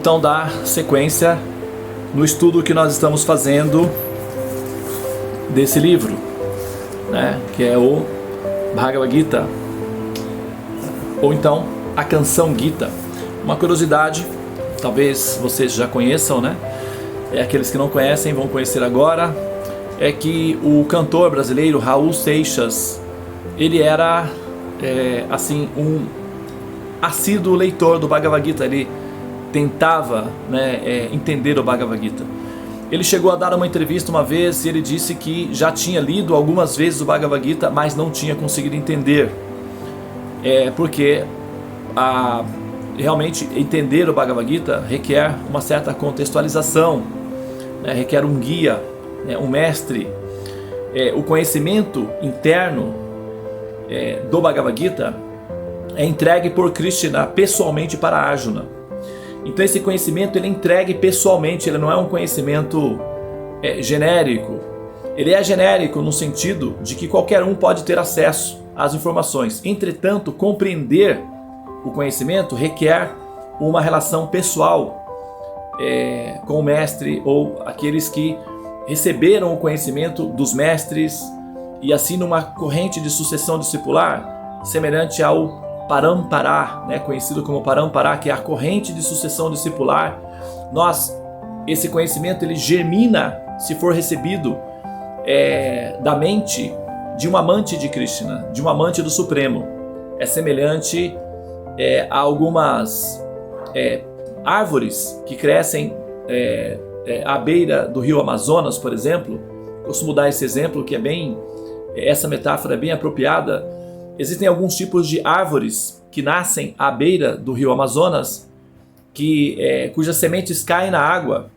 Então, dar sequência no estudo que nós estamos fazendo desse livro, né, que é o Bhagavad Gita, ou então a canção Gita. Uma curiosidade, talvez vocês já conheçam, né? Aqueles que não conhecem vão conhecer agora, é que o cantor brasileiro Raul Seixas, ele era um assíduo leitor do Bhagavad Gita. Ele tentava, entender o Bhagavad Gita. Ele chegou a dar uma entrevista uma vez e ele disse que já tinha lido algumas vezes o Bhagavad Gita, mas não tinha conseguido entender. Porque realmente entender o Bhagavad Gita requer uma certa contextualização, né? Requer um guia, né? Um mestre. O conhecimento interno do Bhagavad Gita é entregue por Krishna pessoalmente para Arjuna. Então esse conhecimento ele é entregue pessoalmente, ele não é um conhecimento genérico. Ele é genérico no sentido de que qualquer um pode ter acesso às informações. Entretanto, compreender o conhecimento requer uma relação pessoal com o mestre, ou aqueles que receberam o conhecimento dos mestres, e assim numa corrente de sucessão discipular semelhante ao Parampara, né, conhecido como Parampara, que é a corrente de sucessão discipular. Esse conhecimento ele germina, se for recebido da mente de um amante de Krishna, de um amante do Supremo. É semelhante a algumas árvores que crescem à beira do rio Amazonas, por exemplo. Costumo dar esse exemplo, que essa metáfora é bem apropriada. Existem alguns tipos de árvores que nascem à beira do rio Amazonas, cujas sementes caem na água,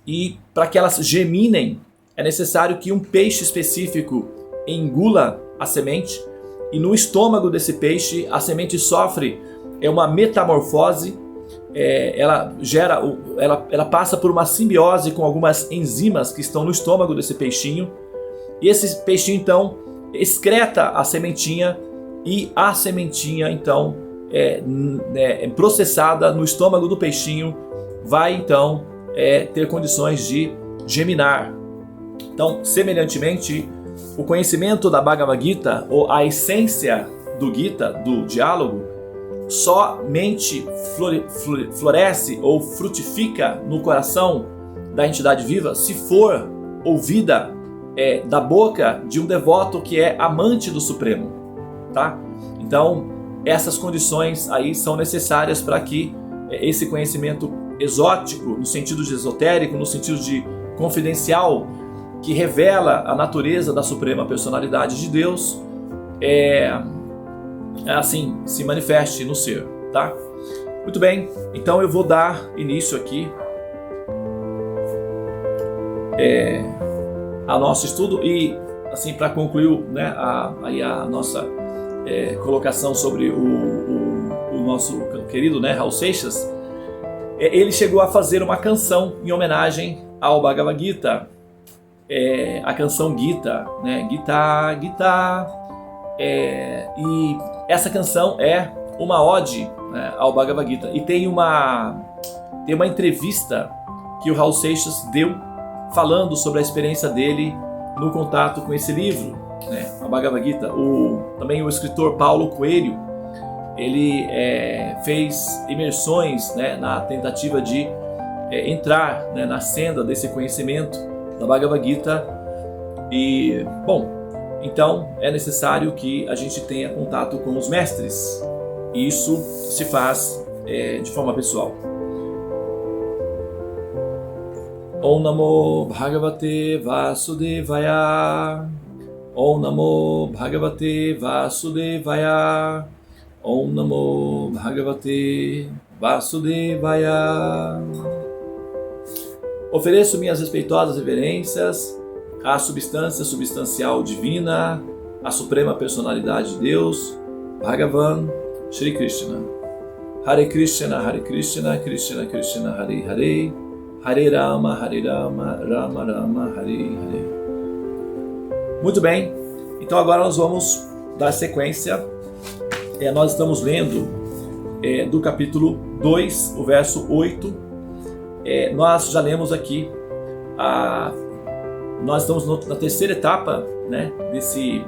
e para que elas germinem é necessário que um peixe específico engula a semente, e no estômago desse peixe a semente sofre uma metamorfose. Ela passa por uma simbiose com algumas enzimas que estão no estômago desse peixinho, e esse peixinho então excreta a sementinha, e a sementinha então processada no estômago do peixinho vai então ter condições de germinar. Então, semelhantemente, o conhecimento da Bhagavad Gita, ou a essência do Gita, do diálogo, somente floresce ou frutifica no coração da entidade viva se for ouvida da boca de um devoto que é amante do Supremo, tá? Então essas condições aí são necessárias para que esse conhecimento exótico, no sentido de esotérico, no sentido de confidencial, que revela a natureza da Suprema Personalidade de Deus, assim se manifeste no ser, tá? Muito bem, então eu vou dar início aqui ao nosso estudo, e assim para concluir, né, a nossa colocação sobre o nosso querido, né, Raul Seixas. Ele chegou a fazer uma canção em homenagem ao Bhagavad Gita, a canção Gita, né, Gita, Gita. E essa canção é uma ode, né, ao Bhagavad Gita. E tem uma entrevista que o Raul Seixas deu falando sobre a experiência dele no contato com esse livro, né, a Bhagavad Gita. Também o escritor Paulo Coelho, ele fez imersões, né, na tentativa de entrar, né, na senda desse conhecimento da Bhagavad Gita. E, bom, então é necessário que a gente tenha contato com os mestres, e isso se faz de forma pessoal. Om Namo Bhagavate Vasudevaya. Om Namo Bhagavate Vasudevaya. Om Namo Bhagavate Vasudevaya. Ofereço minhas respeitosas reverências à substância substancial divina, à suprema personalidade de Deus, Bhagavan Shri Krishna. Hare Krishna, Hare Krishna, Krishna Krishna, Hare Hare, Hare Rama, Rama Rama, Hare Hare. Muito bem, então agora nós vamos dar sequência. Nós estamos lendo do capítulo 2, o verso 8 nós já lemos aqui, nós estamos na terceira etapa, né, desse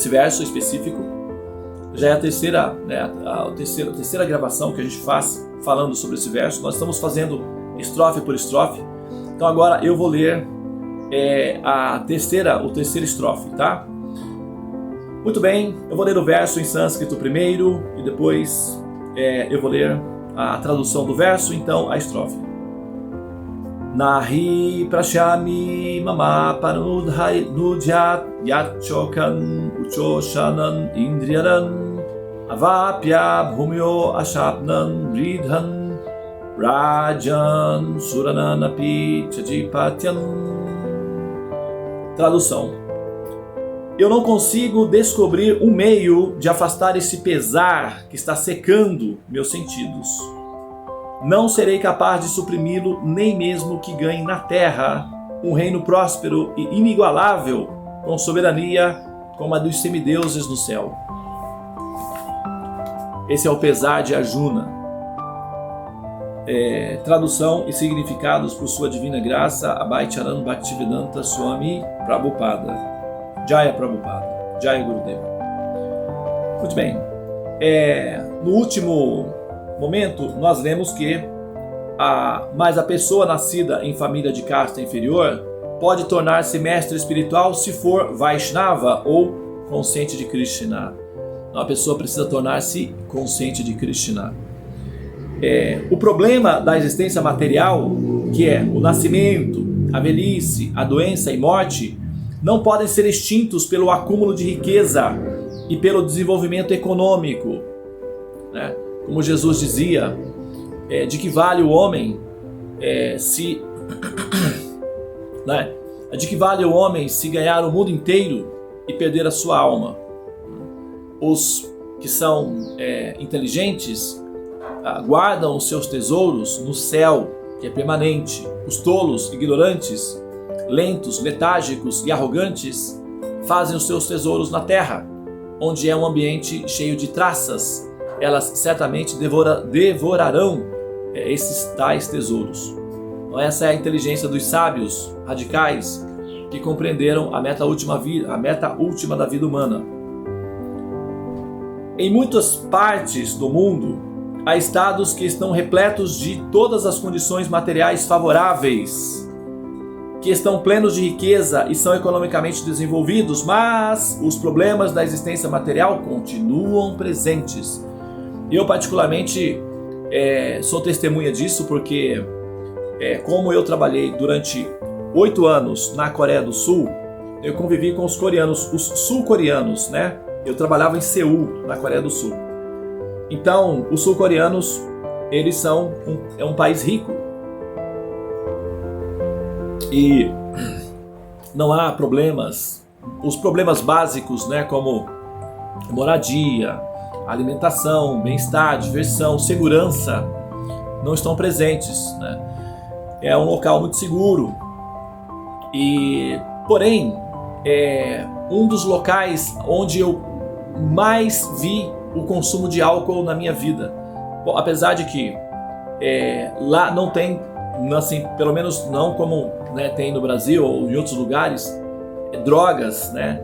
verso específico. Já é a terceira, né, a terceira gravação que a gente faz falando sobre esse verso. Nós estamos fazendo estrofe por estrofe. Então agora eu vou ler o terceiro estrofe, tá? Muito bem, eu vou ler o verso em sânscrito primeiro e depois eu vou ler a tradução do verso, então a estrofe. Nahi prashami mama panudhai nudyat yatchokan uchoshanan indriyanan avapya bhumyo ashapnan ridhan rajan surananapi chajipatyan. Tradução: eu não consigo descobrir um meio de afastar esse pesar que está secando meus sentidos. Não serei capaz de suprimi-lo, nem mesmo que ganhe na terra um reino próspero e inigualável, com soberania como a dos semideuses no céu. Esse é o pesar de Arjuna. Tradução e significados por sua divina graça, Abhay Charan Bhaktivedanta Swami Prabhupada. Jaya Prabhupada, Jaya Gurudeva. Muito bem, no último momento nós lemos que mas a pessoa nascida em família de casta inferior pode tornar-se mestre espiritual se for Vaishnava ou consciente de Krishna. Então, a pessoa precisa tornar-se consciente de Krishna. O problema da existência material, que é o nascimento, a velhice, a doença e morte, não podem ser extintos pelo acúmulo de riqueza e pelo desenvolvimento econômico, né? Como Jesus dizia, de que vale o homem né? De que vale o homem se ganhar o mundo inteiro e perder a sua alma? Os que são inteligentes guardam os seus tesouros no céu, que é permanente. Os tolos, ignorantes, lentos, letárgicos e arrogantes fazem os seus tesouros na terra, onde é um ambiente cheio de traças. Elas certamente devorarão esses tais tesouros. Então, essa é a inteligência dos sábios radicais que compreenderam a meta última da vida humana. Em muitas partes do mundo, há estados que estão repletos de todas as condições materiais favoráveis, que estão plenos de riqueza e são economicamente desenvolvidos, mas os problemas da existência material continuam presentes. Eu particularmente sou testemunha disso porque, como eu trabalhei durante 8 anos na Coreia do Sul, eu convivi com os coreanos, os sul-coreanos, né? Eu trabalhava em Seul, na Coreia do Sul. Então, os sul-coreanos, eles são um país rico. E não há problemas, os problemas básicos, né, como moradia, alimentação, bem-estar, diversão, segurança, não estão presentes, né? É um local muito seguro. Porém, é um dos locais onde eu mais vi o consumo de álcool na minha vida. Bom, apesar de que lá não tem, assim, pelo menos não como, né, tem no Brasil ou em outros lugares, drogas, né?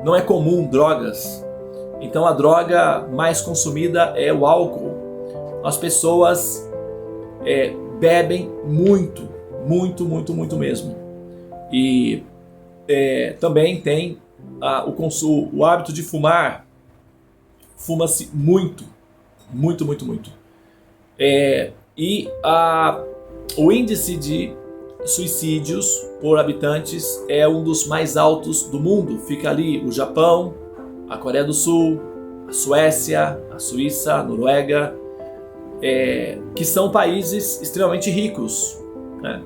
Não é comum drogas. Então a droga mais consumida é o álcool. As pessoas bebem muito, muito, muito, muito mesmo. E também tem o hábito de fumar. Fuma-se muito, muito, muito, muito. O índice de suicídios por habitantes é um dos mais altos do mundo. Fica ali o Japão, a Coreia do Sul, a Suécia, a Suíça, a Noruega, que são países extremamente ricos, né?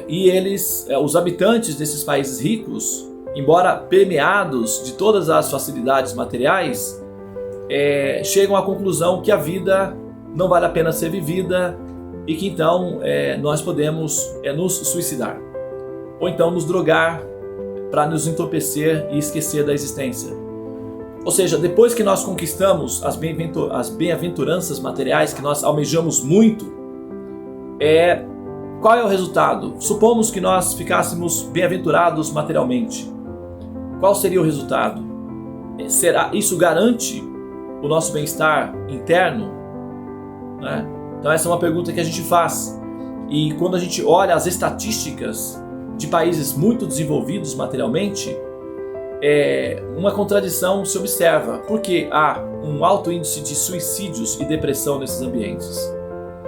E eles, os habitantes desses países ricos, embora permeados de todas as facilidades materiais, chegam à conclusão que a vida não vale a pena ser vivida e que então nós podemos nos suicidar ou então nos drogar para nos entorpecer e esquecer da existência. Ou seja, depois que nós conquistamos as bem-aventuranças materiais que nós almejamos muito, qual é o resultado? Supomos que nós ficássemos bem-aventurados materialmente. Qual seria o resultado? Isso garante o nosso bem-estar interno? Né? Então essa é uma pergunta que a gente faz. E quando a gente olha as estatísticas de países muito desenvolvidos materialmente, uma contradição se observa, porque há um alto índice de suicídios e depressão nesses ambientes.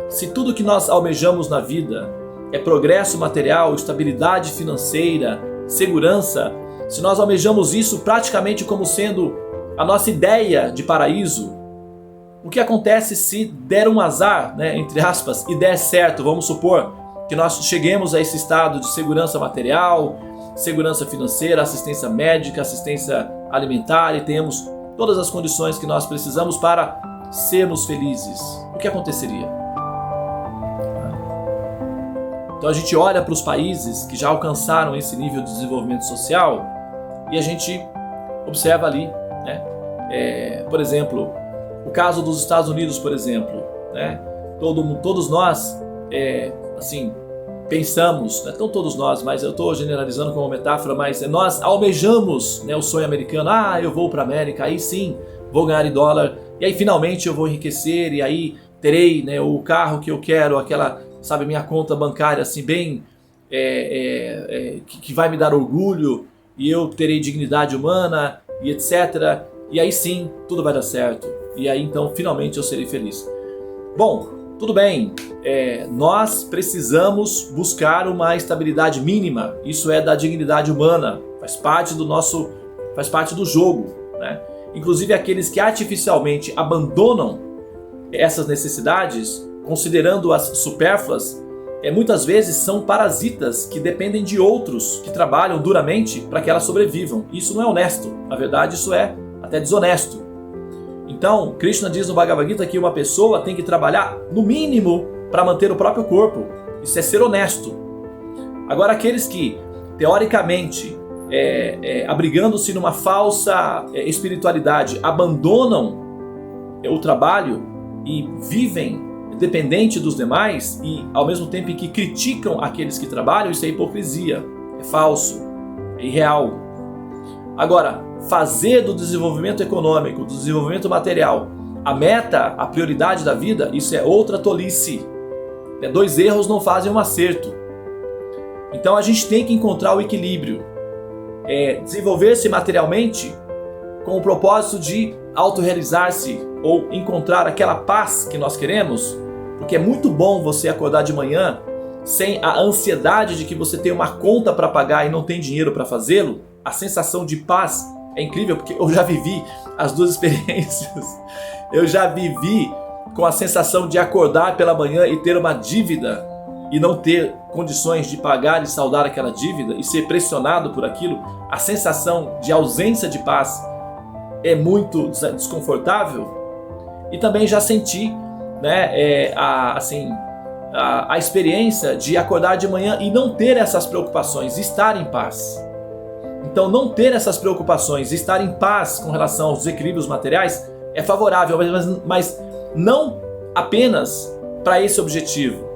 Se tudo que nós almejamos na vida é progresso material, estabilidade financeira, segurança, se nós almejamos isso praticamente como sendo a nossa ideia de paraíso, o que acontece se der um azar, né, entre aspas, e der certo? Vamos supor que nós cheguemos a esse estado de segurança material, segurança financeira, assistência médica, assistência alimentar e tenhamos todas as condições que nós precisamos para sermos felizes. O que aconteceria? Então a gente olha para os países que já alcançaram esse nível de desenvolvimento social e a gente observa ali, né? Por exemplo, o caso dos Estados Unidos, por exemplo, né? Todos nós, assim, pensamos, não todos nós, mas eu estou generalizando como metáfora, mas nós almejamos, né, o sonho americano. Eu vou para a América, aí sim vou ganhar em dólar, e aí finalmente eu vou enriquecer, e aí terei, né, o carro que eu quero, aquela, sabe, minha conta bancária assim bem, que vai me dar orgulho, e eu terei dignidade humana, e etc. E aí sim, tudo vai dar certo, e aí então finalmente eu serei feliz. Bom, tudo bem, nós precisamos buscar uma estabilidade mínima, isso é da dignidade humana, faz parte do jogo, né? Inclusive aqueles que artificialmente abandonam essas necessidades, considerando-as supérfluas, muitas vezes são parasitas que dependem de outros que trabalham duramente para que elas sobrevivam. Isso não é honesto, na verdade isso é até desonesto. Então, Krishna diz no Bhagavad Gita que uma pessoa tem que trabalhar no mínimo para manter o próprio corpo. Isso é ser honesto. Agora, aqueles que, teoricamente, abrigando-se numa falsa espiritualidade, abandonam o trabalho e vivem dependente dos demais e, ao mesmo tempo em que criticam aqueles que trabalham, isso é hipocrisia, é falso, é irreal. Agora, fazer do desenvolvimento econômico, do desenvolvimento material, a meta, a prioridade da vida, isso é outra tolice. Dois erros não fazem um acerto. Então a gente tem que encontrar o equilíbrio. Desenvolver-se materialmente com o propósito de autorrealizar-se ou encontrar aquela paz que nós queremos, porque é muito bom você acordar de manhã sem a ansiedade de que você tem uma conta para pagar e não tem dinheiro para fazê-lo. A sensação de paz é incrível, porque eu já vivi as duas experiências. Eu já vivi com a sensação de acordar pela manhã e ter uma dívida e não ter condições de pagar e saldar aquela dívida e ser pressionado por aquilo. A sensação de ausência de paz é muito desconfortável. E também já senti, né, a experiência de acordar de manhã e não ter essas preocupações, estar em paz. Então não ter essas preocupações, estar em paz com relação aos desequilíbrios materiais é favorável, mas não apenas para esse objetivo.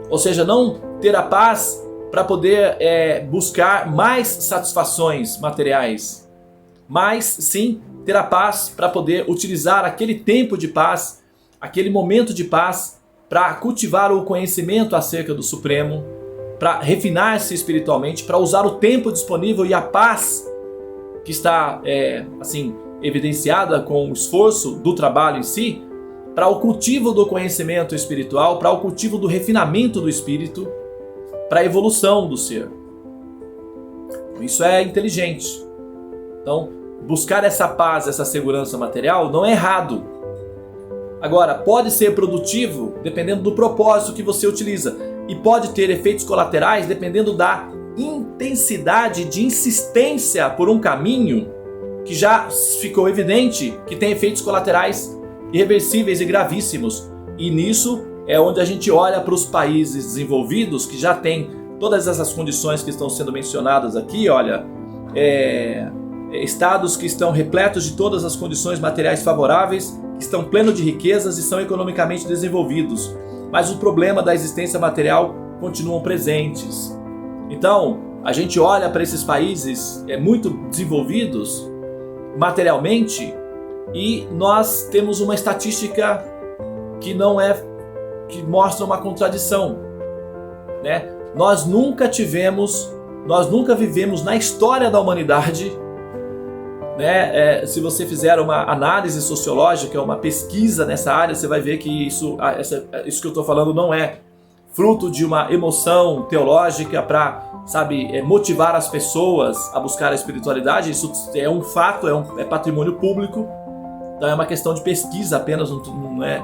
Ou seja, não ter a paz para poder buscar mais satisfações materiais, mas sim ter a paz para poder utilizar aquele tempo de paz, aquele momento de paz para cultivar o conhecimento acerca do Supremo, para refinar-se espiritualmente, para usar o tempo disponível e a paz que está evidenciada com o esforço do trabalho em si, para o cultivo do conhecimento espiritual, para o cultivo do refinamento do espírito, para a evolução do ser. Isso é inteligente. Então, buscar essa paz, essa segurança material não é errado. Agora, pode ser produtivo dependendo do propósito que você utiliza. E pode ter efeitos colaterais dependendo da intensidade de insistência por um caminho que já ficou evidente que tem efeitos colaterais irreversíveis e gravíssimos. E nisso é onde a gente olha para os países desenvolvidos que já têm todas essas condições que estão sendo mencionadas aqui. Olha, estados que estão repletos de todas as condições materiais favoráveis, que estão plenos de riquezas e são economicamente desenvolvidos, mas o problema da existência material continuam presentes. Então, a gente olha para esses países muito desenvolvidos materialmente e nós temos uma estatística que mostra uma contradição, né? Nós nunca vivemos na história da humanidade, né? Se você fizer uma análise sociológica, uma pesquisa nessa área, você vai ver que isso que eu estou falando não é fruto de uma emoção teológica para, motivar as pessoas a buscar a espiritualidade. Isso é um fato, é patrimônio público, então é uma questão de pesquisa apenas, não é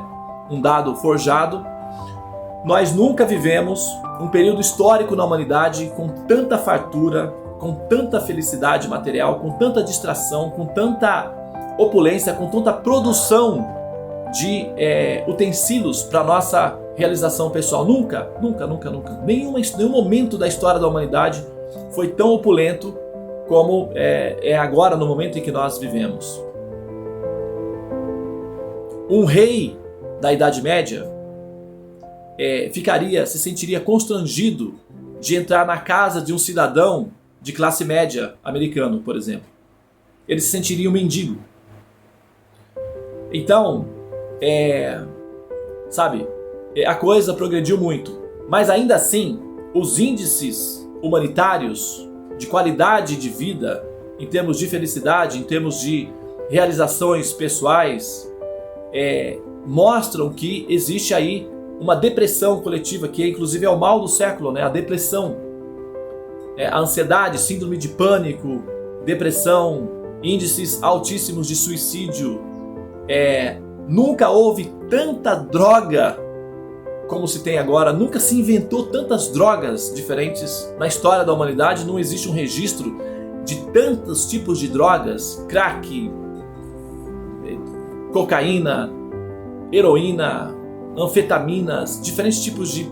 um dado forjado. Nós nunca vivemos um período histórico na humanidade com tanta fartura, com tanta felicidade material, com tanta distração, com tanta opulência, com tanta produção de utensílios para nossa realização pessoal. Nunca. Nenhum momento da história da humanidade foi tão opulento como é agora, no momento em que nós vivemos. Um rei da Idade Média se sentiria constrangido de entrar na casa de um cidadão de classe média americano, por exemplo. Ele se sentiria um mendigo. Então, a coisa progrediu muito. Mas ainda assim, os índices humanitários de qualidade de vida, em termos de felicidade, em termos de realizações pessoais, mostram que existe aí uma depressão coletiva, que inclusive é o mal do século, né? A depressão, a ansiedade, síndrome de pânico, depressão, índices altíssimos de suicídio. Nunca houve tanta droga como se tem agora, nunca se inventou tantas drogas diferentes na história da humanidade, não existe um registro de tantos tipos de drogas, crack, cocaína, heroína, anfetaminas, diferentes tipos de,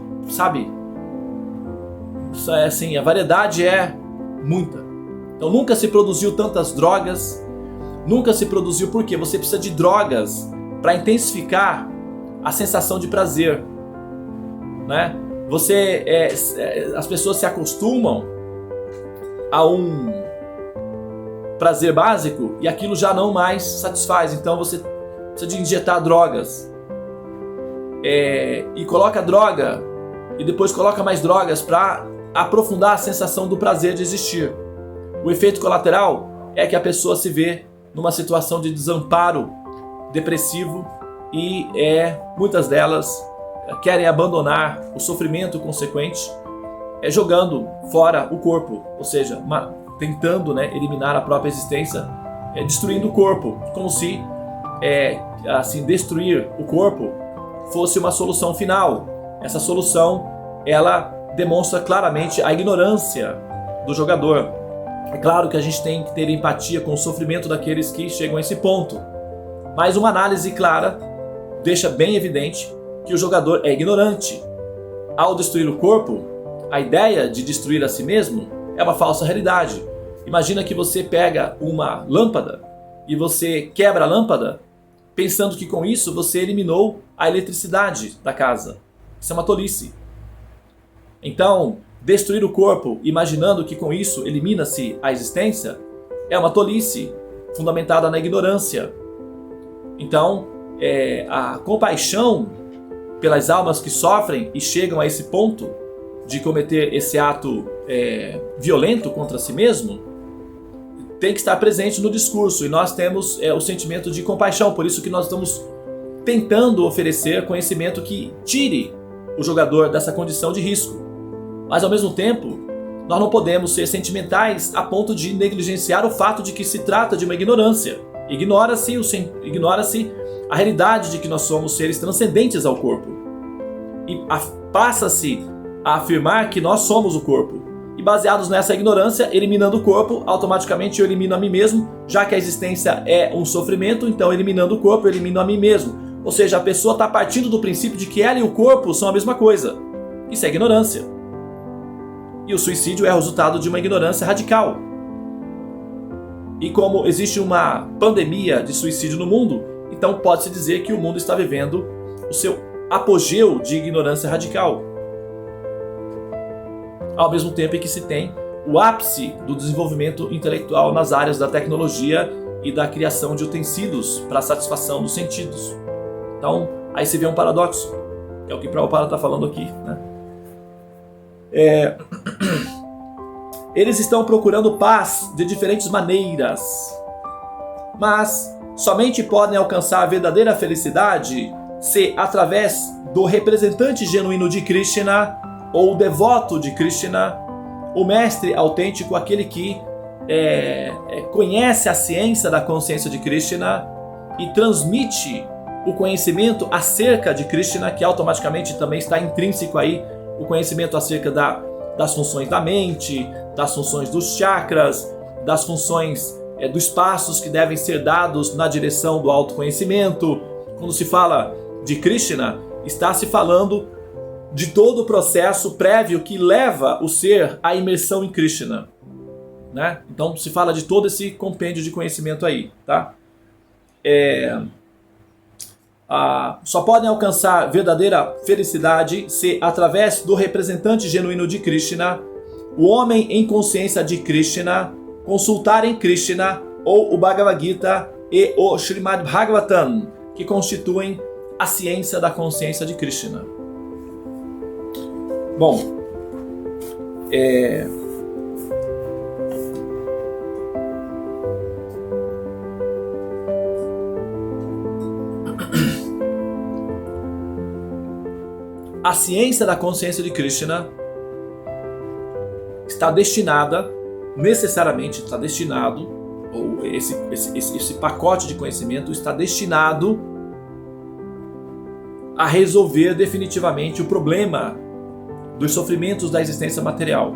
a variedade é muita. Então nunca se produziu tantas drogas, nunca se produziu, porque você precisa de drogas para intensificar a sensação de prazer, né? As pessoas se acostumam a um prazer básico e aquilo já não mais satisfaz, então você precisa de injetar drogas. E coloca droga e depois coloca mais drogas para aprofundar a sensação do prazer de existir. O efeito colateral é que a pessoa se vê numa situação de desamparo depressivo e muitas delas querem abandonar o sofrimento consequente, jogando fora o corpo, ou seja, tentando eliminar a própria existência, destruindo o corpo, como se destruir o corpo fosse uma solução final. Essa solução, ela demonstra claramente a ignorância do jogador. É claro que a gente tem que ter empatia com o sofrimento daqueles que chegam a esse ponto, mas uma análise clara deixa bem evidente que o jogador é ignorante. Ao destruir o corpo, a ideia de destruir a si mesmo é uma falsa realidade. Imagina que você pega uma lâmpada e você quebra a lâmpada pensando que com isso você eliminou a eletricidade da casa. Isso é uma tolice. Então, destruir o corpo imaginando que com isso elimina-se a existência é uma tolice fundamentada na ignorância. Então, a compaixão pelas almas que sofrem e chegam a esse ponto de cometer esse ato violento contra si mesmo tem que estar presente no discurso, e nós temos o sentimento de compaixão, por isso que nós estamos tentando oferecer conhecimento que tire o jogador dessa condição de risco. Mas ao mesmo tempo, nós não podemos ser sentimentais a ponto de negligenciar o fato de que se trata de uma ignorância. Ignora-se a realidade de que nós somos seres transcendentes ao corpo. E passa-se a afirmar que nós somos o corpo. E baseados nessa ignorância, eliminando o corpo, automaticamente eu elimino a mim mesmo, já que a existência é um sofrimento, então eliminando o corpo eu elimino a mim mesmo. Ou seja, a pessoa está partindo do princípio de que ela e o corpo são a mesma coisa. Isso é ignorância. E o suicídio é o resultado de uma ignorância radical. E como existe uma pandemia de suicídio no mundo, então pode-se dizer que o mundo está vivendo o seu apogeu de ignorância radical. Ao mesmo tempo em que se tem o ápice do desenvolvimento intelectual nas áreas da tecnologia e da criação de utensílios para a satisfação dos sentidos. Então, aí se vê um paradoxo, que é o que Prabhupada está falando aqui, né? Eles estão procurando paz de diferentes maneiras, mas somente podem alcançar a verdadeira felicidade se através do representante genuíno de Krishna ou o devoto de Krishna, o mestre autêntico, aquele que conhece a ciência da consciência de Krishna e transmite o conhecimento acerca de Krishna, que automaticamente também está intrínseco aí, o conhecimento acerca das funções da mente, das funções dos chakras, das funções dos passos que devem ser dados na direção do autoconhecimento. Quando se fala de Krishna, está se falando de todo o processo prévio que leva o ser à imersão em Krishna, né? Então se fala de todo esse compêndio de conhecimento aí, tá? Só podem alcançar verdadeira felicidade se, através do representante genuíno de Krishna, o homem em consciência de Krishna consultarem Krishna ou o Bhagavad Gita e o Srimad Bhagavatam, que constituem a ciência da consciência de Krishna. Bom, a ciência da consciência de Krishna está destinada, necessariamente está destinado, ou esse pacote de conhecimento está destinado a resolver definitivamente o problema dos sofrimentos da existência material.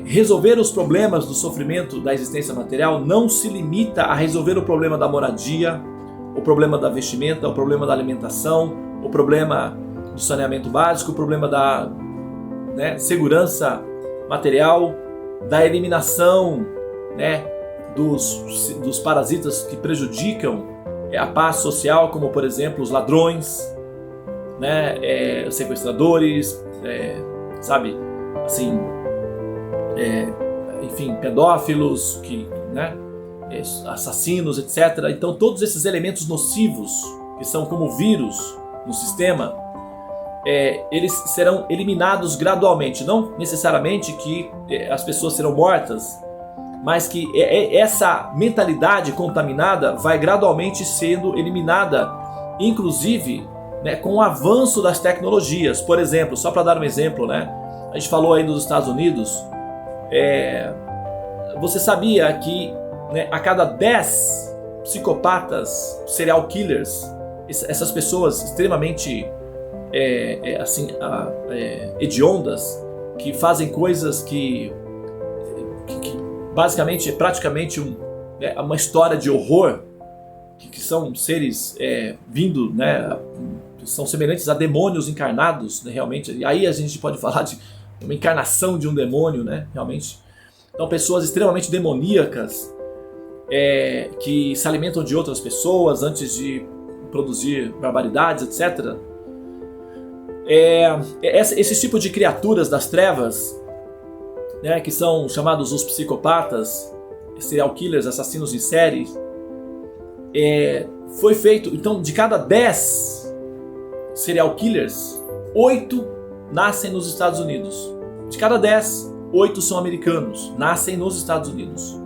Resolver os problemas do sofrimento da existência material não se limita a resolver o problema da moradia, o problema da vestimenta, o problema da alimentação, o problema do saneamento básico, o problema da segurança material, da eliminação dos parasitas que prejudicam a paz social, como por exemplo os ladrões, os sequestradores, enfim, pedófilos, assassinos, etc. Então todos esses elementos nocivos, que são como vírus no sistema, eles serão eliminados gradualmente. Não necessariamente que as pessoas serão mortas, mas que essa mentalidade contaminada vai gradualmente sendo eliminada, inclusive com o avanço das tecnologias. Por exemplo, só para dar um exemplo, a gente falou aí dos Estados Unidos, você sabia que a cada 10 psicopatas, serial killers, essas pessoas extremamente hediondas, que fazem coisas que basicamente, praticamente uma história de horror, que são seres vindo, são semelhantes a demônios encarnados, realmente. E aí a gente pode falar de uma encarnação de um demônio, realmente. Então pessoas extremamente demoníacas, que se alimentam de outras pessoas antes de produzir barbaridades, etc. Esse tipo de criaturas das trevas, que são chamados os psicopatas, serial killers, assassinos em série, foi feito, então, de cada 10 serial killers, 8 nascem nos Estados Unidos. De cada 10, 8 são americanos, nascem nos Estados Unidos.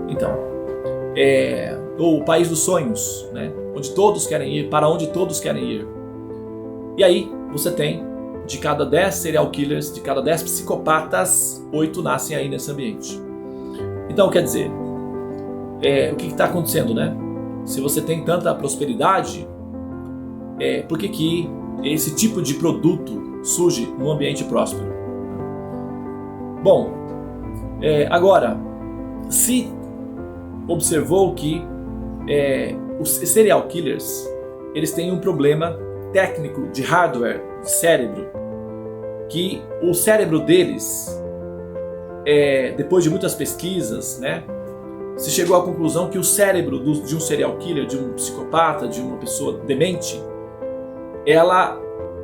Então, o país dos sonhos, onde todos querem ir, para onde todos querem ir. E aí você tem, de cada 10 serial killers, de cada 10 psicopatas, 8 nascem aí nesse ambiente. Então, quer dizer, o que está acontecendo, Se você tem tanta prosperidade, por que esse tipo de produto surge num ambiente próspero? Bom, agora, se observou que os serial killers, eles têm um problema técnico de hardware, de cérebro, que o cérebro deles depois de muitas pesquisas, né, se chegou à conclusão que o cérebro de um serial killer, de um psicopata, de uma pessoa demente,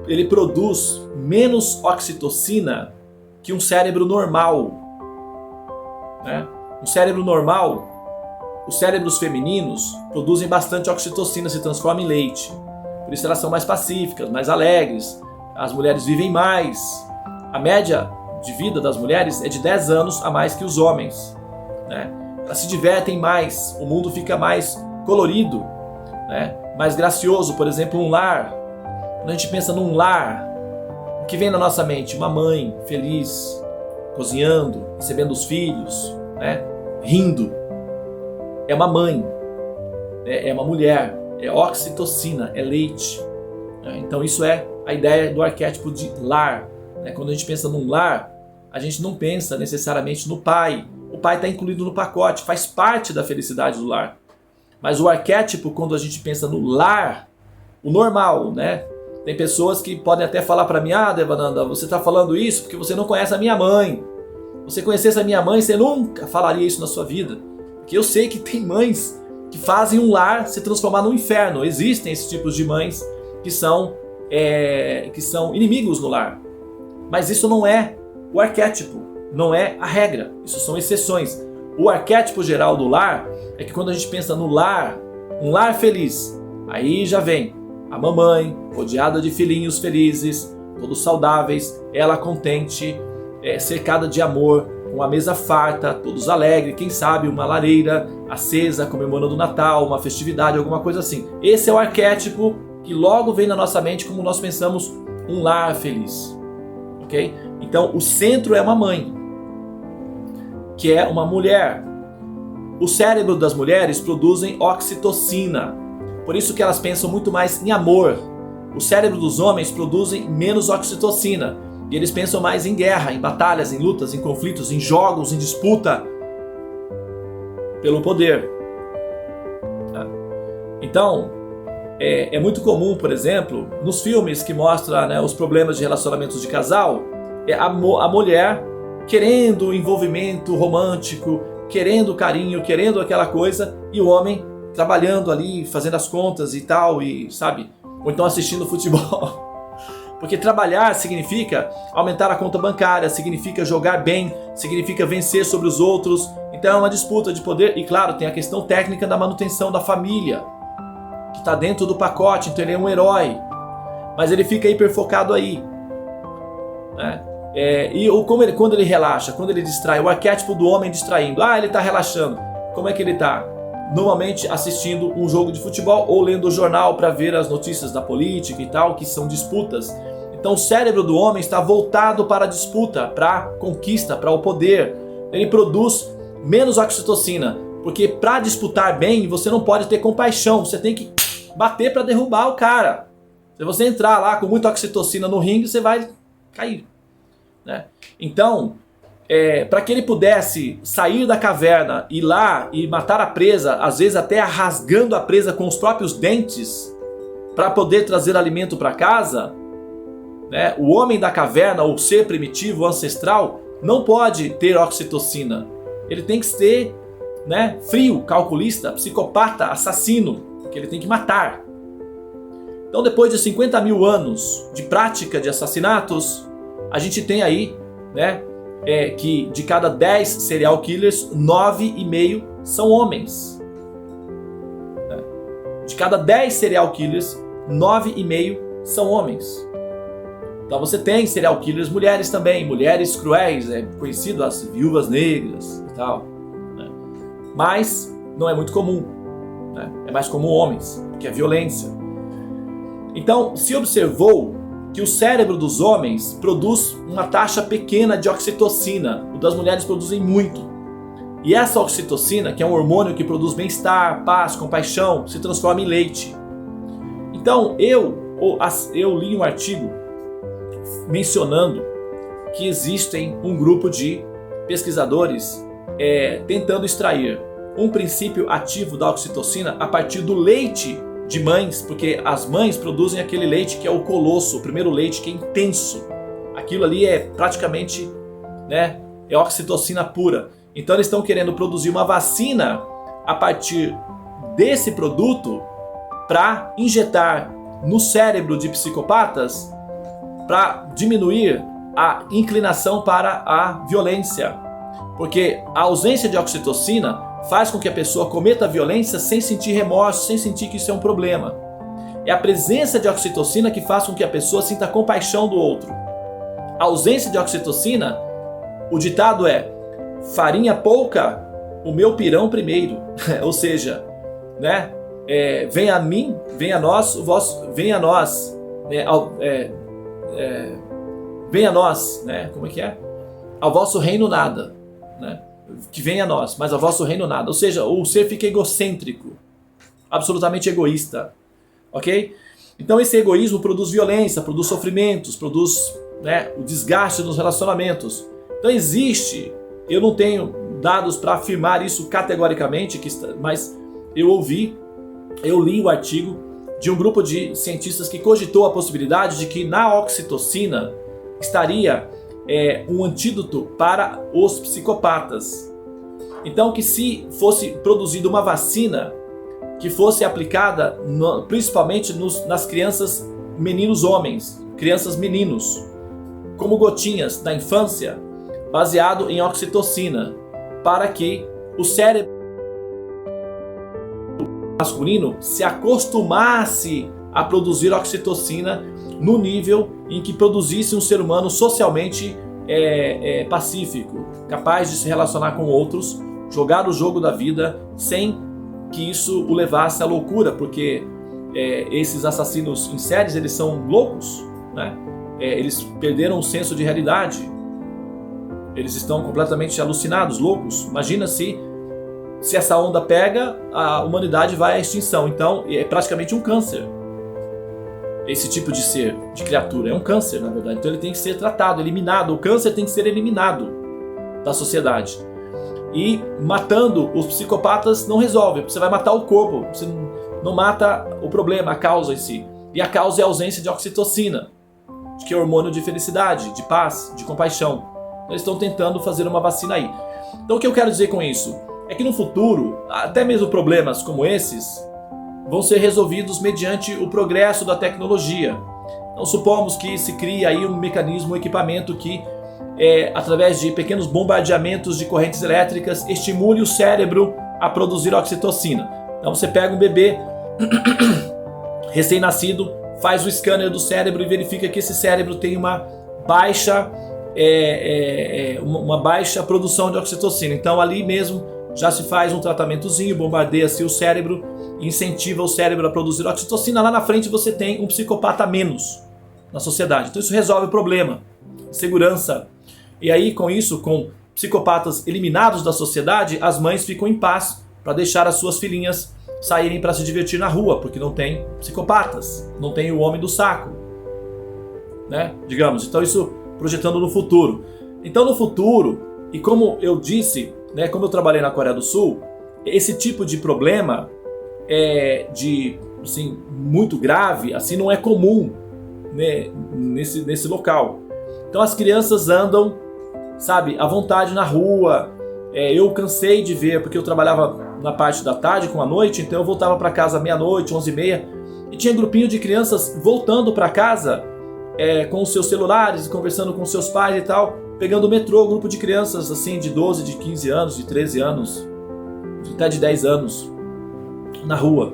ele produz menos oxitocina que um cérebro normal, né? Um cérebro normal, os cérebros femininos produzem bastante oxitocina, se transformam em leite. Por isso elas são mais pacíficas, mais alegres, as mulheres vivem mais. A média de vida das mulheres é de 10 anos a mais que os homens, né? Elas se divertem mais, o mundo fica mais colorido, né? Mais gracioso. Por exemplo, um lar. Quando a gente pensa num lar, o que vem na nossa mente? Uma mãe feliz, cozinhando, recebendo os filhos, né? Rindo. É uma mãe, é uma mulher, é oxitocina, é leite, né? Então isso é a ideia do arquétipo de lar, né? Quando a gente pensa num lar, a gente não pensa necessariamente no pai. O pai está incluído no pacote, faz parte da felicidade do lar. Mas o arquétipo, quando a gente pensa no lar, o normal, né? Tem pessoas que podem até falar para mim: ah, Devananda, você está falando isso porque você não conhece a minha mãe. Se você conhecesse a minha mãe, você nunca falaria isso na sua vida. Porque eu sei que tem mães que fazem um lar se transformar num inferno. Existem esses tipos de mães que são inimigos no lar. Mas isso não é o arquétipo, não é a regra. Isso são exceções. O arquétipo geral do lar é que quando a gente pensa no lar, um lar feliz, aí já vem a mamãe, rodeada de filhinhos felizes, todos saudáveis, ela contente, cercada de amor, com a mesa farta, todos alegres, quem sabe uma lareira acesa, comemorando o Natal, uma festividade, alguma coisa assim. Esse é o arquétipo que logo vem na nossa mente como nós pensamos um lar feliz. Ok? Então o centro é uma mãe, que é uma mulher. O cérebro das mulheres produzem oxitocina, por isso que elas pensam muito mais em amor. O cérebro dos homens produzem menos oxitocina, e eles pensam mais em guerra, em batalhas, em lutas, em conflitos, em jogos, em disputa pelo poder. Então, é muito comum, por exemplo, nos filmes que mostram, né, os problemas de relacionamentos de casal, a mulher querendo envolvimento romântico, querendo carinho, querendo aquela coisa, e o homem trabalhando ali, fazendo as contas e tal, e sabe? Ou então assistindo futebol. Porque trabalhar significa aumentar a conta bancária, significa jogar bem, significa vencer sobre os outros. Então é uma disputa de poder. E claro, tem a questão técnica da manutenção da família, que está dentro do pacote, então ele é um herói. Mas ele fica hiperfocado aí, né? Quando ele relaxa, quando ele distrai, o arquétipo do homem distraindo. Ah, ele está relaxando. Como é que ele está? Normalmente assistindo um jogo de futebol ou lendo o jornal para ver as notícias da política e tal, que são disputas. Então o cérebro do homem está voltado para a disputa, para a conquista, para o poder. Ele produz menos oxitocina, porque para disputar bem você não pode ter compaixão, você tem que bater para derrubar o cara. Se você entrar lá com muita oxitocina no ringue, você vai cair, né? Então, para que ele pudesse sair da caverna, ir lá e matar a presa, às vezes até rasgando a presa com os próprios dentes, para poder trazer alimento para casa, né? O homem da caverna, o ser primitivo, o ancestral, não pode ter oxitocina. Ele tem que ser, né, frio, calculista, psicopata, assassino, porque ele tem que matar. Então, depois de 50 mil anos de prática de assassinatos, a gente tem aí, né, que de cada 10 serial killers, 9,5 são homens. De cada 10 serial killers, 9,5 são homens. Então você tem serial killers mulheres também, mulheres cruéis, conhecido as viúvas negras e tal, né? Mas não é muito comum, né? É mais comum homens, que é violência. Então se observou que o cérebro dos homens produz uma taxa pequena de oxitocina, o das mulheres produzem muito. E essa oxitocina, que é um hormônio que produz bem-estar, paz, compaixão, se transforma em leite. Então eu li um artigo mencionando que existem um grupo de pesquisadores tentando extrair um princípio ativo da oxitocina a partir do leite de mães, porque as mães produzem aquele leite que é o colosso, o primeiro leite que é intenso. Aquilo ali é praticamente, né, é oxitocina pura. Então eles estão querendo produzir uma vacina a partir desse produto para injetar no cérebro de psicopatas para diminuir a inclinação para a violência. Porque a ausência de oxitocina faz com que a pessoa cometa a violência sem sentir remorso, sem sentir que isso é um problema. É a presença de oxitocina que faz com que a pessoa sinta compaixão do outro. A ausência de oxitocina, o ditado é: farinha pouca, o meu pirão primeiro. Ou seja, né? Venha a mim, venha a nós, o vosso, venha a nós, venha a nós, né? Como é que é? Ao vosso reino nada, né? Que venha a nós, mas ao vosso reino nada. Ou seja, o ser fica egocêntrico, absolutamente egoísta, ok? Então esse egoísmo produz violência, produz sofrimentos, produz, né, o desgaste nos relacionamentos. Então existe, eu não tenho dados para afirmar isso categoricamente, mas eu li o artigo de um grupo de cientistas que cogitou a possibilidade de que na oxitocina estaria um antídoto para os psicopatas. Então que se fosse produzida uma vacina que fosse aplicada principalmente nas crianças meninos homens, crianças meninos, como gotinhas na infância, baseado em oxitocina, para que o cérebro masculino se acostumasse a produzir oxitocina no nível em que produzisse um ser humano socialmente pacífico, capaz de se relacionar com outros, jogar o jogo da vida sem que isso o levasse à loucura, porque esses assassinos em séries, eles são loucos, né? Eles perderam o senso de realidade, eles estão completamente alucinados, loucos. Imagina se essa onda pega, a humanidade vai à extinção. Então é praticamente um câncer. Esse tipo de ser, de criatura, é um câncer, na verdade. Então ele tem que ser tratado, eliminado. O câncer tem que ser eliminado da sociedade. E matando os psicopatas não resolve. Você vai matar o corpo, você não mata o problema, a causa em si. E a causa é a ausência de oxitocina, que é hormônio de felicidade, de paz, de compaixão. Eles estão tentando fazer uma vacina aí. Então o que eu quero dizer com isso? É que no futuro, até mesmo problemas como esses vão ser resolvidos mediante o progresso da tecnologia. Então supomos que se crie aí um mecanismo, um equipamento que, através de pequenos bombardeamentos de correntes elétricas, estimule o cérebro a produzir oxitocina. Então você pega um bebê recém-nascido, faz o scanner do cérebro e verifica que esse cérebro tem uma baixa produção de oxitocina. Então ali mesmo já se faz um tratamentozinho, bombardeia-se o cérebro, incentiva o cérebro a produzir oxitocina. Lá na frente você tem um psicopata a menos na sociedade. Então isso resolve o problema, segurança. E aí com isso, com psicopatas eliminados da sociedade, as mães ficam em paz para deixar as suas filhinhas saírem para se divertir na rua, porque não tem psicopatas, não tem o homem do saco, né? Digamos. Então isso projetando no futuro. Então no futuro, e como eu disse, né, como eu trabalhei na Coreia do Sul, esse tipo de problema assim, muito grave, assim, não é comum, né, nesse local. Então as crianças andam, sabe, à vontade na rua. Eu cansei de ver, porque eu trabalhava na parte da tarde com a noite, então eu voltava para casa meia-noite, 11h30, e tinha grupinho de crianças voltando para casa com os seus celulares, conversando com seus pais e tal, pegando o metrô, grupo de crianças assim de 12, de 15 anos, de 13 anos, até de 10 anos, na rua,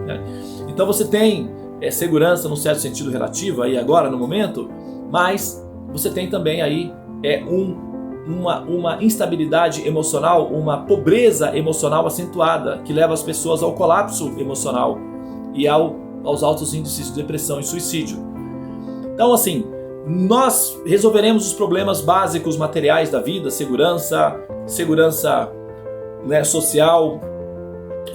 né? Então você tem segurança num certo sentido relativo aí agora, no momento, mas você tem também aí uma instabilidade emocional, uma pobreza emocional acentuada, que leva as pessoas ao colapso emocional e aos altos índices de depressão e suicídio. Então assim, nós resolveremos os problemas básicos materiais da vida, segurança, né, social,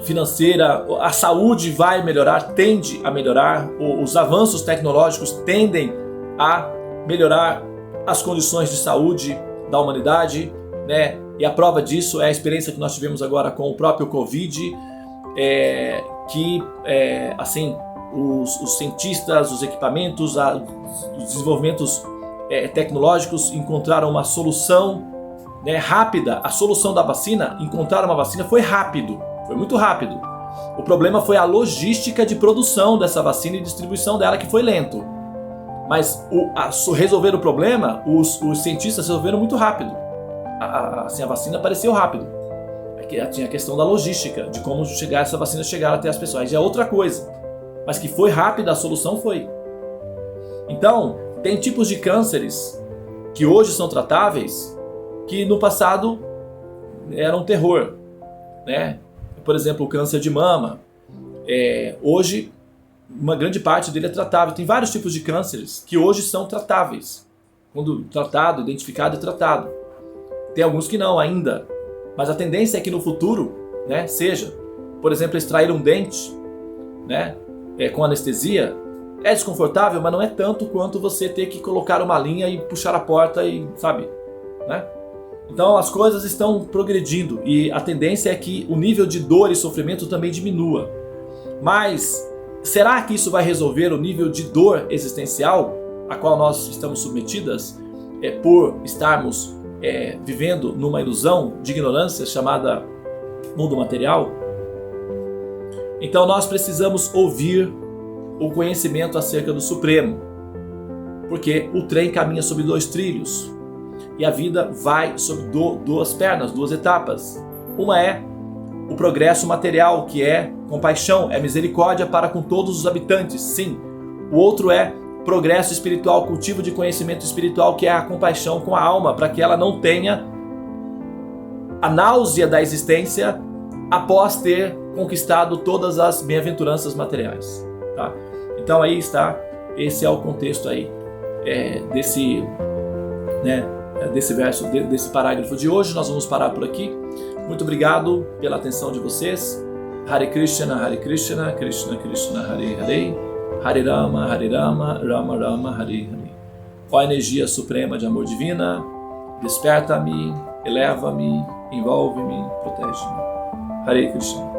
financeira, a saúde vai melhorar, tende a melhorar, os avanços tecnológicos tendem a melhorar as condições de saúde da humanidade, né? E a prova disso é a experiência que nós tivemos agora com o próprio Covid, assim, os cientistas, os equipamentos, os desenvolvimentos tecnológicos encontraram uma solução né, rápida, a solução da vacina, encontrar uma vacina foi rápido, foi muito rápido. O problema foi a logística de produção dessa vacina e distribuição dela, que foi lento. Mas resolver o problema, os cientistas resolveram muito rápido. Assim, a vacina apareceu rápido. Tinha a questão da logística, de como essa vacina chegar até as pessoas. Aí já é outra coisa. Mas que foi rápida, a solução foi. Então, tem tipos de cânceres que hoje são tratáveis, que no passado eram terror, né? Por exemplo, o câncer de mama. Hoje, uma grande parte dele é tratável. Tem vários tipos de cânceres que hoje são tratáveis. Quando tratado, identificado e tratado. Tem alguns que não ainda. Mas a tendência é que no futuro, né, seja, por exemplo, extrair um dente, né, com anestesia, é desconfortável, mas não é tanto quanto você ter que colocar uma linha e puxar a porta e, sabe, né? Então as coisas estão progredindo e a tendência é que o nível de dor e sofrimento também diminua. Mas será que isso vai resolver o nível de dor existencial a qual nós estamos submetidas por estarmos vivendo numa ilusão de ignorância chamada mundo material? Então nós precisamos ouvir o conhecimento acerca do Supremo, porque o trem caminha sobre 2 trilhos e a vida vai sobre 2 pernas, 2 etapas. Uma é o progresso material, que é compaixão, é misericórdia para com todos os habitantes, sim. O outro é progresso espiritual, cultivo de conhecimento espiritual, que é a compaixão com a alma, para que ela não tenha a náusea da existência após ter conquistado todas as bem-aventuranças materiais, tá? Então aí está, esse é o contexto aí desse verso, desse parágrafo de hoje. Nós vamos parar por aqui. Muito obrigado pela atenção de vocês. Hare Krishna, Krishna Krishna, Hare Hare, Hare Rama, Rama Rama, Hare Hare. Ó energia suprema de amor divina, desperta-me, eleva-me, envolve-me, protege-me. Hare Krishna.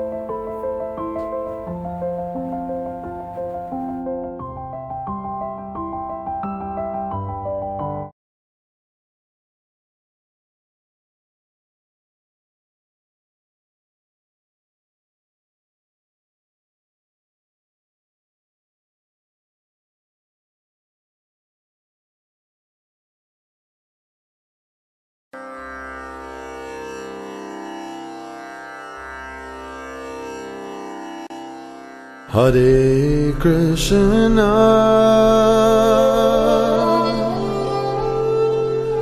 Hare Krishna,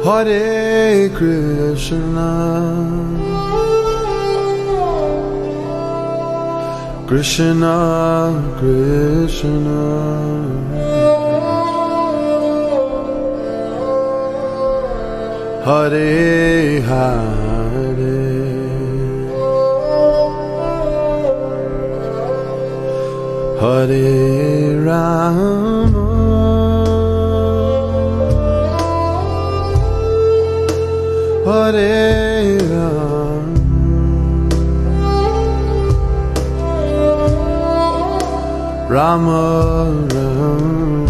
Hare Krishna, Krishna Krishna, Hare Hare, Hare Rama, Hare Rama, Rama Rama,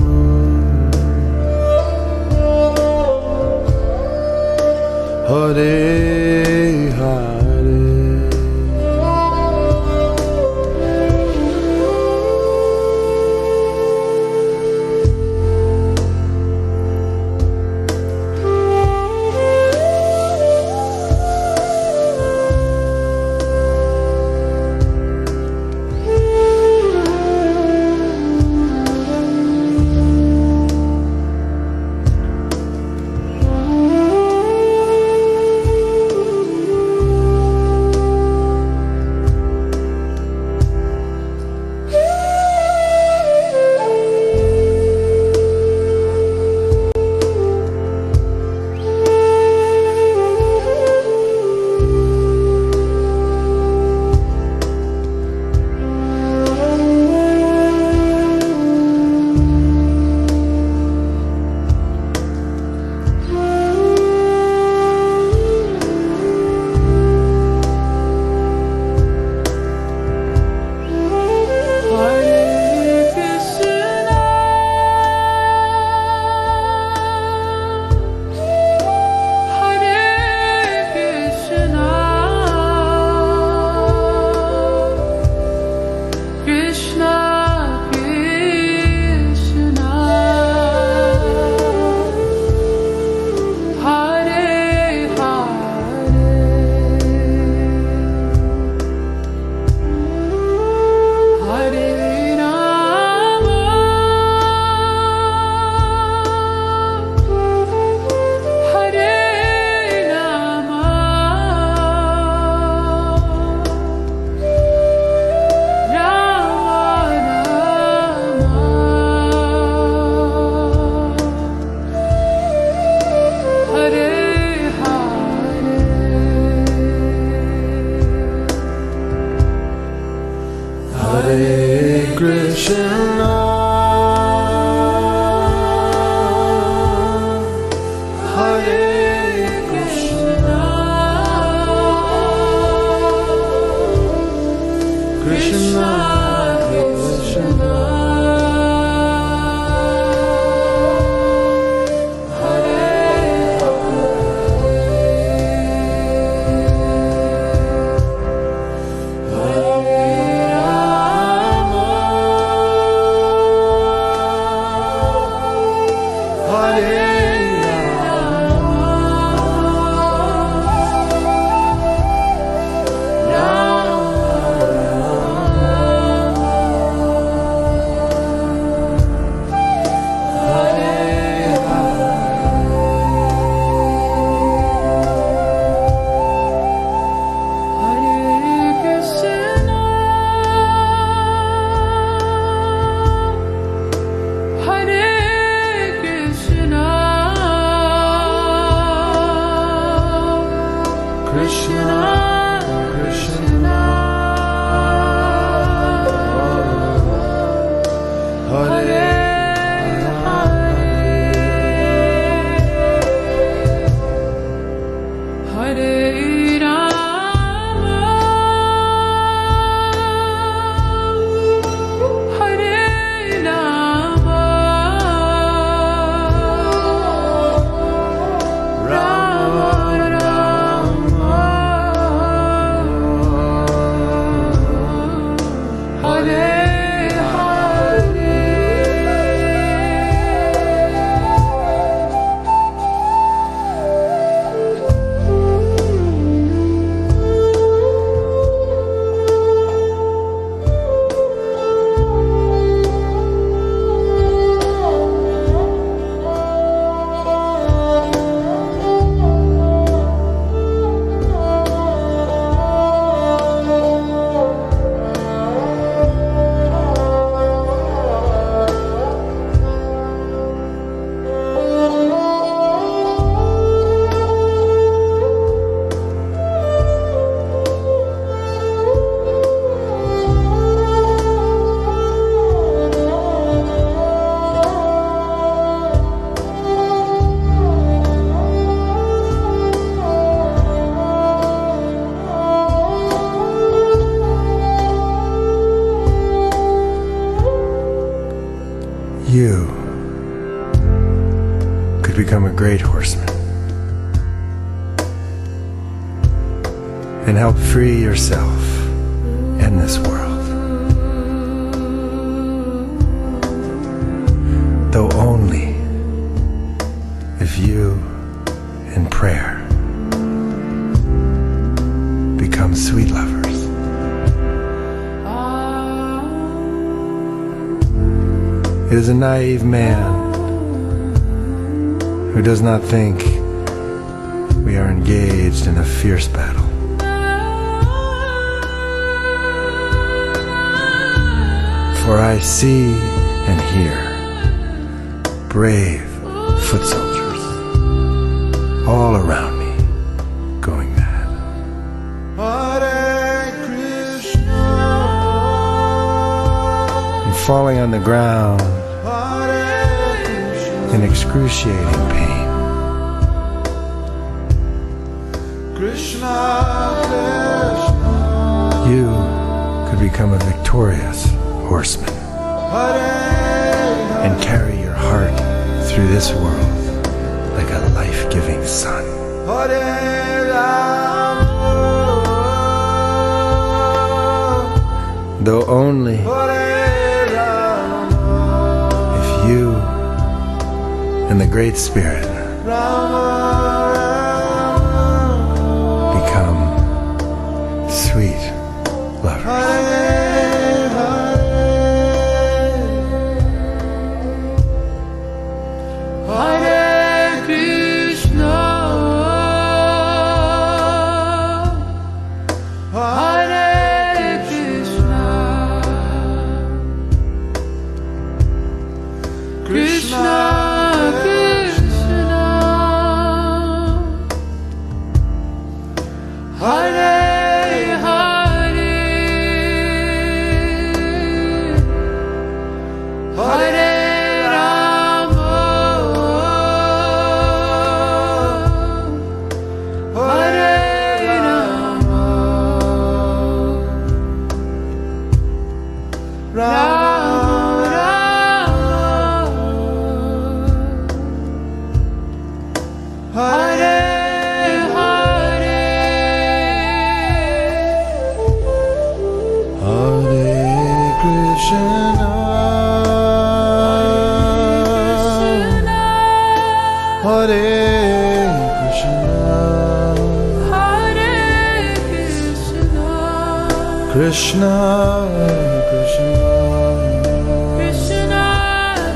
Hare Hare. Hare Krishna, Hare Krishna, Krishna Krishna, You could become a great horseman and help free yourself and this world, though only if you, in prayer, become sweet lovers. It is a naive man who does not think we are engaged in a fierce battle. For I see and hear brave foot soldiers all around me going mad. Hare Krishna, And falling on the ground in excruciating pain. Krishna Krishna, You could become a victorious horseman and carry your heart through this world like a life-giving sun. though only if you and the Great Spirit become sweet lovers. Krishna, Krishna, Krishna,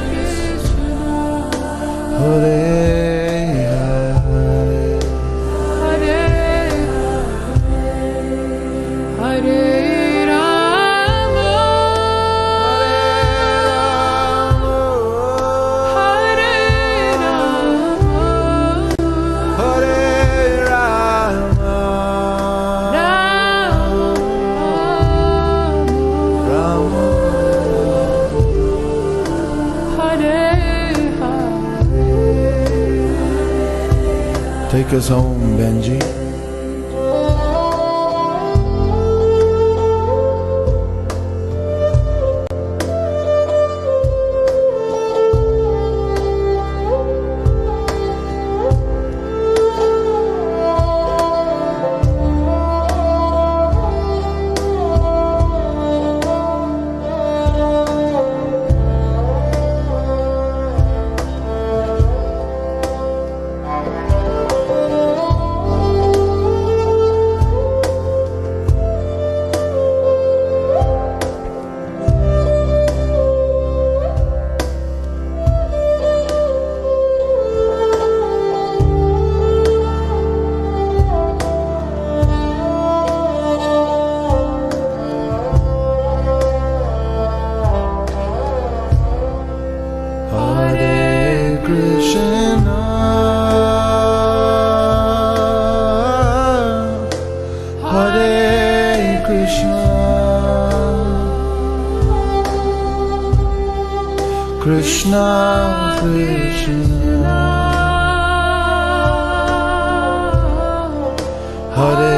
Krishna, Hare Hare, Hare Hare Rama, Hare Rama, Hare Rama, Take us home, Benji. Krishna, Krishna, Hare